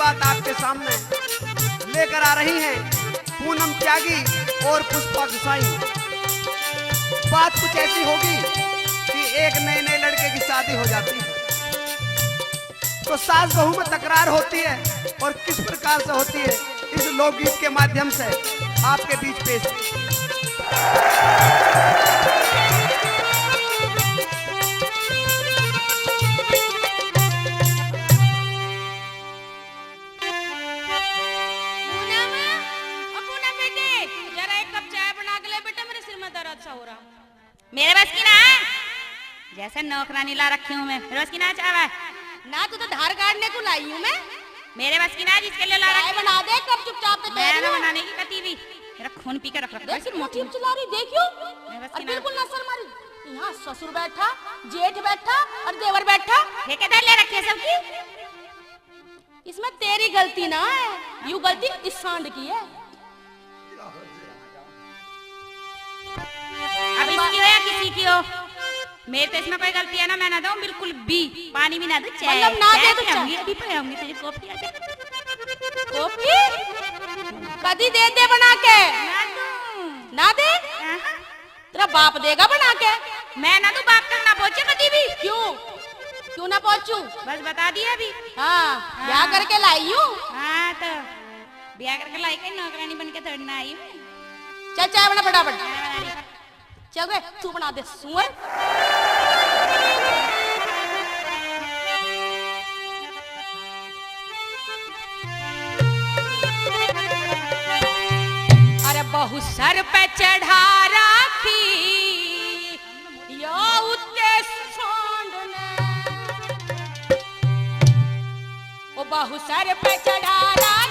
बात आपके सामने लेकर आ रही हैं पूनम त्यागी और पुष्पा गुसाई। बात कुछ ऐसी होगी कि एक नए नए लड़के की शादी हो जाती है तो सास बहू में तकरार होती है, और किस प्रकार से होती है इस लोकगीत के माध्यम से आपके बीच पेश। मेरे बस की ना जैसे नौकरानी ला रखी हूँ मैं, मेरे बस की ना चावा ना तू तो धार काटने को लाई हूँ मैं। मेरे बस की ना जिसके लिए ला रखी बना दे कब चुपचाप पे मैं ना बनाने की कती भी मेरा खून पी के रख रखा देख मोटी चला रही देखियो और बिल्कुल ना शर्मारी। यहाँ ससुर बैठा, जेठ बैठा और देवर बैठा, ठेकेदार ले रखे सबकी। इसमें तेरी गलती ना है, यू गलती इस सांड की है। अब इसकी हो या किसी की हो, मेरे तो इसमें कोई गलती है ना, मैं ना दूं बिल्कुल भी, पानी भी ना दूं, चाय मतलब ना दे तो चाय अभी पिलाऊंगी तुझे कॉफी। आ जा कॉफी कदी दे दे बना के। ना दे तेरा बाप देगा बना के। मैं ना दूं, बाप तक ना पहुंचे कभी भी। क्यों ना पहुंचू? बस बता दिया अभी। हाँ ब्याह करके लाई हूँ। हाँ तो ब्याह करके लाई के नौकरानी बन के थोड़ी ना आई हूँ। चल चाय बना फटाफट। चल रे तू बना दे सुअर। अरे बहु सर पे चढ़ा राखी या उत्ते सांड ने, ओ बहु सर पे चढ़ा राखी